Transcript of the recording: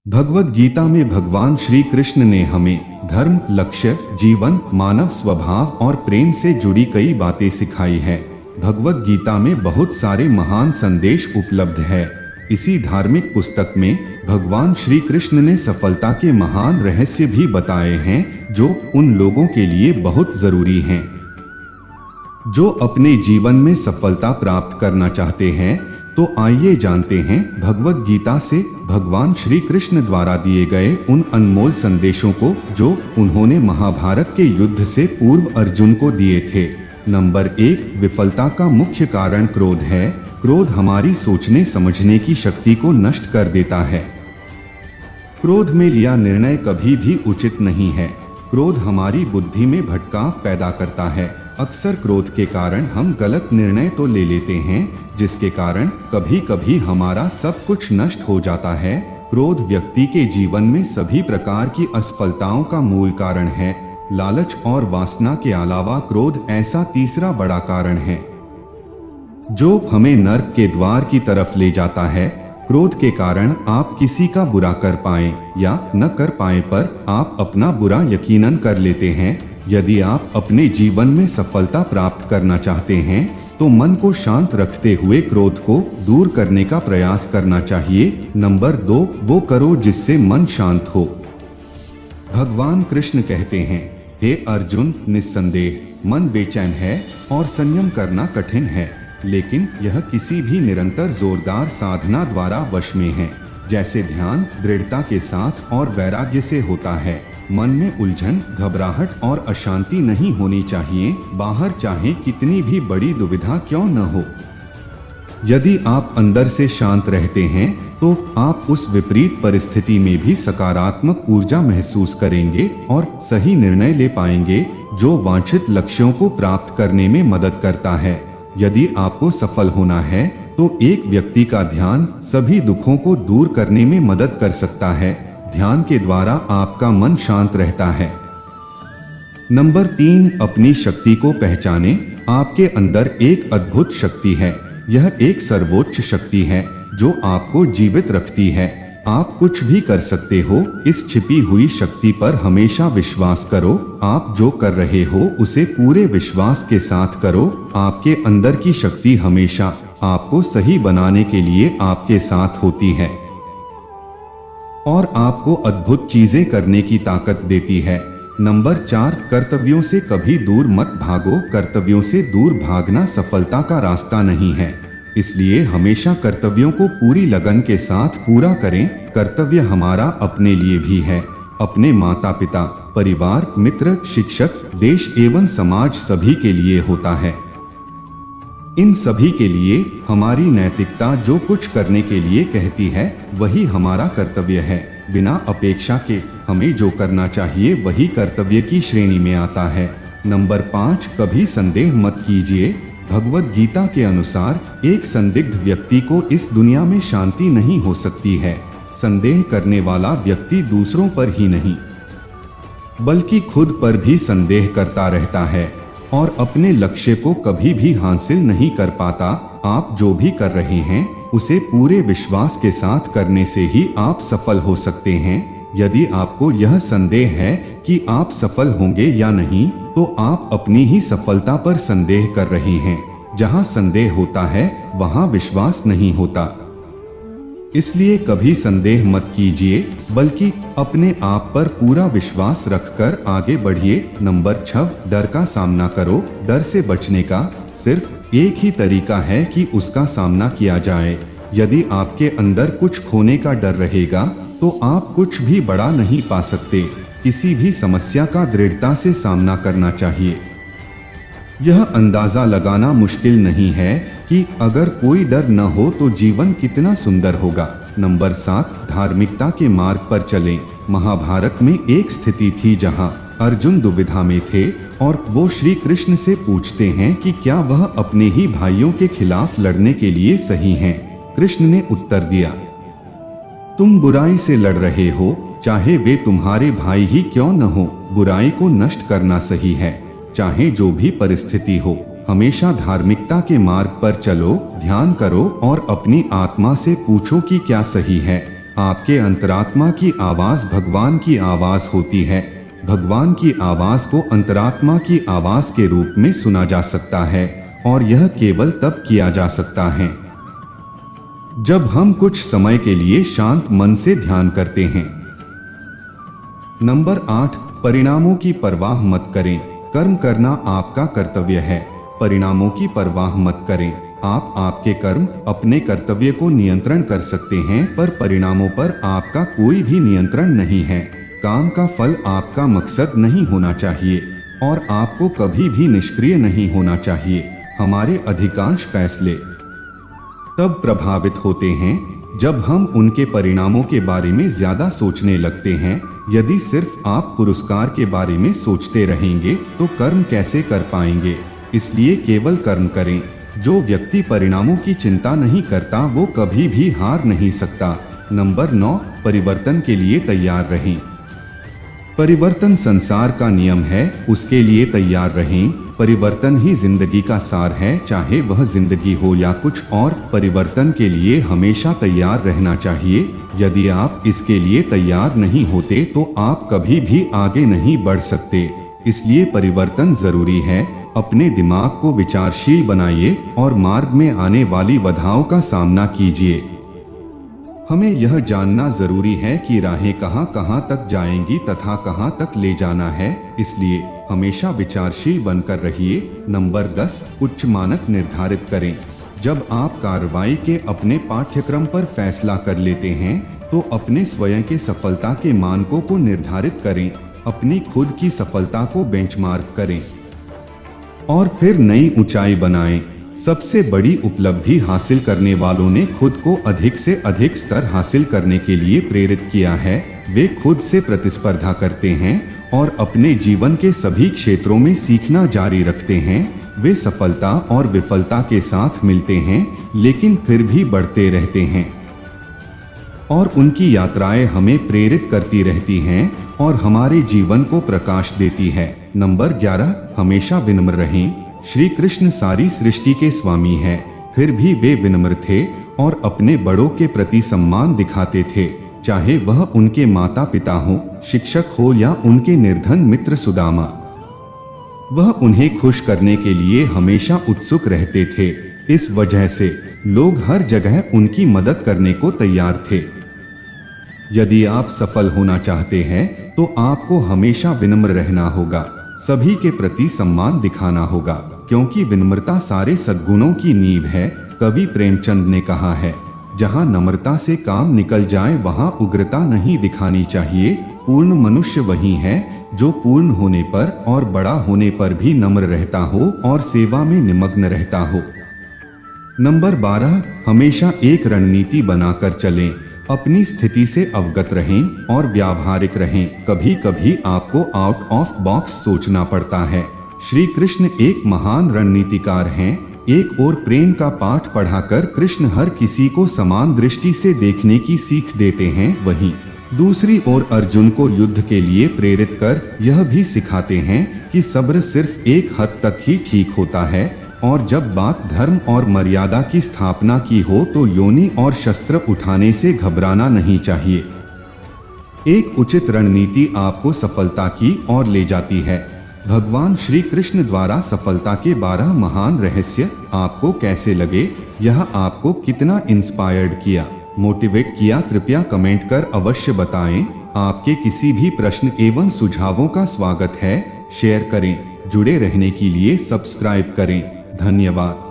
भगवद गीता में भगवान श्री कृष्ण ने हमें धर्म, लक्ष्य, जीवन, मानव स्वभाव और प्रेम से जुड़ी कई बातें सिखाई है। भगवद गीता में बहुत सारे महान संदेश उपलब्ध है। इसी धार्मिक पुस्तक में भगवान श्री कृष्ण ने सफलता के महान रहस्य भी बताए हैं, जो उन लोगों के लिए बहुत जरूरी हैं जो अपने जीवन में सफलता प्राप्त करना चाहते हैं। तो आइए जानते हैं भगवद गीता से भगवान श्री कृष्ण द्वारा दिए गए उन अनमोल संदेशों को जो उन्होंने महाभारत के युद्ध से पूर्व अर्जुन को दिए थे। नंबर 1, विफलता का मुख्य कारण क्रोध है। क्रोध हमारी सोचने समझने की शक्ति को नष्ट कर देता है। क्रोध में लिया निर्णय कभी भी उचित नहीं है। क्रोध हमारी बुद्धि में भटकाव पैदा करता है। अक्सर क्रोध के कारण हम गलत निर्णय तो ले लेते हैं, जिसके कारण कभी कभी हमारा सब कुछ नष्ट हो जाता है। क्रोध व्यक्ति के जीवन में सभी प्रकार की असफलताओं का मूल कारण है। लालच और वासना के अलावा क्रोध ऐसा तीसरा बड़ा कारण है जो हमें नर्क के द्वार की तरफ ले जाता है। क्रोध के कारण आप किसी का बुरा कर पाएं या न कर पाएं, पर आप अपना बुरा यकीनन कर लेते हैं। यदि आप अपने जीवन में सफलता प्राप्त करना चाहते हैं तो मन को शांत रखते हुए क्रोध को दूर करने का प्रयास करना चाहिए। नंबर 2, वो करो जिससे मन शांत हो। भगवान कृष्ण कहते हैं, हे अर्जुन, निस्संदेह मन बेचैन है और संयम करना कठिन है, लेकिन यह किसी भी निरंतर जोरदार साधना द्वारा वश में है, जैसे ध्यान दृढ़ता के साथ और वैराग्य से होता है। मन में उलझन, घबराहट और अशांति नहीं होनी चाहिए, बाहर चाहे कितनी भी बड़ी दुविधा क्यों न हो। यदि आप अंदर से शांत रहते हैं तो आप उस विपरीत परिस्थिति में भी सकारात्मक ऊर्जा महसूस करेंगे और सही निर्णय ले पाएंगे, जो वांछित लक्ष्यों को प्राप्त करने में मदद करता है। यदि आपको सफल होना है तो एक व्यक्ति का ध्यान सभी दुखों को दूर करने में मदद कर सकता है। ध्यान के द्वारा आपका मन शांत रहता है। नंबर 3, अपनी शक्ति को पहचाने। आपके अंदर एक अद्भुत शक्ति है। यह एक सर्वोच्च शक्ति है जो आपको जीवित रखती है। आप कुछ भी कर सकते हो। इस छिपी हुई शक्ति पर हमेशा विश्वास करो। आप जो कर रहे हो उसे पूरे विश्वास के साथ करो। आपके अंदर की शक्ति हमेशा आपको सही बनाने के लिए आपके साथ होती है और आपको अद्भुत चीजें करने की ताकत देती है। नंबर 4, कर्तव्यों से कभी दूर मत भागो। कर्तव्यों से दूर भागना सफलता का रास्ता नहीं है, इसलिए हमेशा कर्तव्यों को पूरी लगन के साथ पूरा करें। कर्तव्य हमारा अपने लिए भी है, अपने माता पिता, परिवार, मित्र, शिक्षक, देश एवं समाज सभी के लिए होता है। इन सभी के लिए हमारी नैतिकता जो कुछ करने के लिए कहती है वही हमारा कर्तव्य है। बिना अपेक्षा के हमें जो करना चाहिए वही कर्तव्य की श्रेणी में आता है। नंबर 5, कभी संदेह मत कीजिए। भगवद गीता के अनुसार एक संदिग्ध व्यक्ति को इस दुनिया में शांति नहीं हो सकती है। संदेह करने वाला व्यक्ति दूसरों पर ही नहीं बल्कि खुद पर भी संदेह करता रहता है और अपने लक्ष्य को कभी भी हासिल नहीं कर पाता। आप जो भी कर रहे हैं उसे पूरे विश्वास के साथ करने से ही आप सफल हो सकते हैं। यदि आपको यह संदेह है कि आप सफल होंगे या नहीं, तो आप अपनी ही सफलता पर संदेह कर रहे हैं। जहां संदेह होता है वहां विश्वास नहीं होता। इसलिए कभी संदेह मत कीजिए, बल्कि अपने आप पर पूरा विश्वास रखकर आगे बढ़िए। नंबर 6, डर का सामना करो। डर से बचने का सिर्फ एक ही तरीका है कि उसका सामना किया जाए। यदि आपके अंदर कुछ खोने का डर रहेगा तो आप कुछ भी बड़ा नहीं पा सकते। किसी भी समस्या का दृढ़ता से सामना करना चाहिए। यह अंदाजा लगाना मुश्किल नहीं है कि अगर कोई डर न हो तो जीवन कितना सुंदर होगा। नंबर 7, धार्मिकता के मार्ग पर चलें। महाभारत में एक स्थिति थी जहां अर्जुन दुविधा में थे और वो श्री कृष्ण से पूछते हैं कि क्या वह अपने ही भाइयों के खिलाफ लड़ने के लिए सही हैं। कृष्ण ने उत्तर दिया, तुम बुराई से लड़ रहे हो, चाहे वे तुम्हारे भाई ही क्यों न हो। बुराई को नष्ट करना सही है, चाहे जो भी परिस्थिति हो। हमेशा धार्मिकता के मार्ग पर चलो, ध्यान करो और अपनी आत्मा से पूछो कि क्या सही है। आपके अंतरात्मा की आवाज भगवान की आवाज होती है। भगवान की आवाज को अंतरात्मा की आवाज के रूप में सुना जा सकता है और यह केवल तब किया जा सकता है जब हम कुछ समय के लिए शांत मन से ध्यान करते हैं। नंबर 8, परिणामों की परवाह मत करें। कर्म करना आपका कर्तव्य है। परिणामों की परवाह मत करें। आप आपके कर्म, अपने कर्तव्य को नियंत्रण कर सकते हैं, पर परिणामों पर आपका कोई भी नियंत्रण नहीं है। काम का फल आपका मकसद नहीं होना चाहिए और आपको कभी भी निष्क्रिय नहीं होना चाहिए। हमारे अधिकांश फैसले तब प्रभावित होते हैं जब हम उनके परिणामों के बारे में ज्यादा सोचने लगते हैं। यदि सिर्फ आप पुरस्कार के बारे में सोचते रहेंगे तो कर्म कैसे कर पाएंगे? इसलिए केवल कर्म करें। जो व्यक्ति परिणामों की चिंता नहीं करता वो कभी भी हार नहीं सकता। नंबर 9, परिवर्तन के लिए तैयार रहें। परिवर्तन संसार का नियम है, उसके लिए तैयार रहें। परिवर्तन ही जिंदगी का सार है, चाहे वह जिंदगी हो या कुछ और। परिवर्तन के लिए हमेशा तैयार रहना चाहिए। यदि आप इसके लिए तैयार नहीं होते तो आप कभी भी आगे नहीं बढ़ सकते। इसलिए परिवर्तन जरूरी है। अपने दिमाग को विचारशील बनाइए और मार्ग में आने वाली बाधाओं का सामना कीजिए। हमें यह जानना जरूरी है कि राहें कहां कहां तक जाएंगी तथा कहां तक ले जाना है, इसलिए हमेशा विचारशील बनकर रहिए। नंबर 10, उच्च मानक निर्धारित करें। जब आप कार्रवाई के अपने पाठ्यक्रम पर फैसला कर लेते हैं तो अपने स्वयं के सफलता के मानकों को निर्धारित करें। अपनी खुद की सफलता को बेंचमार्क करें और फिर नई ऊंचाई बनाएं। सबसे बड़ी उपलब्धि हासिल करने वालों ने खुद को अधिक से अधिक स्तर हासिल करने के लिए प्रेरित किया है। वे खुद से प्रतिस्पर्धा करते हैं और अपने जीवन के सभी क्षेत्रों में सीखना जारी रखते हैं। वे सफलता और विफलता के साथ मिलते हैं लेकिन फिर भी बढ़ते रहते हैं और उनकी यात्राएं हमें प्रेरित करती रहती हैं और हमारे जीवन को प्रकाश देती है। नंबर 11, हमेशा विनम्र रहें। श्री कृष्ण सारी सृष्टि के स्वामी हैं, फिर भी वे विनम्र थे और अपने बड़ों के प्रति सम्मान दिखाते थे, चाहे वह उनके माता पिता हो, शिक्षक हो या उनके निर्धन मित्र सुदामा। वह उन्हें खुश करने के लिए हमेशा उत्सुक रहते थे। इस वजह से लोग हर जगह उनकी मदद करने को तैयार थे। यदि आप सफल होना चाहते हैं तो आपको हमेशा विनम्र रहना होगा। सभी के प्रति सम्मान दिखाना होगा, क्योंकि विनम्रता सारे सद्गुणों की नींव है। कवि प्रेमचंद ने कहा है, जहाँ नम्रता से काम निकल जाए वहाँ उग्रता नहीं दिखानी चाहिए। पूर्ण मनुष्य वही है जो पूर्ण होने पर और बड़ा होने पर भी नम्र रहता हो और सेवा में निमग्न रहता हो। नंबर 12, हमेशा एक रणनीति बनाकर चलें। अपनी स्थिति से अवगत रहें और व्यावहारिक रहें। कभी कभी आपको आउट ऑफ बॉक्स सोचना पड़ता है। श्री कृष्ण एक महान रणनीतिकार हैं। एक ओर प्रेम का पाठ पढ़ाकर कृष्ण हर किसी को समान दृष्टि से देखने की सीख देते हैं, वहीं दूसरी ओर अर्जुन को युद्ध के लिए प्रेरित कर यह भी सिखाते हैं कि सब्र सिर्फ एक हद तक ही ठीक होता है और जब बात धर्म और मर्यादा की स्थापना की हो तो योनि और शस्त्र उठाने से घबराना नहीं चाहिए। एक उचित रणनीति आपको सफलता की ओर ले जाती है। भगवान श्री कृष्ण द्वारा सफलता के 12 महान रहस्य आपको कैसे लगे? यह आपको कितना इंस्पायर्ड किया, मोटिवेट किया? कृपया कमेंट कर अवश्य बताएं। आपके किसी भी प्रश्न एवं सुझावों का स्वागत है। शेयर करें। जुड़े रहने के लिए सब्सक्राइब करें। धन्यवाद।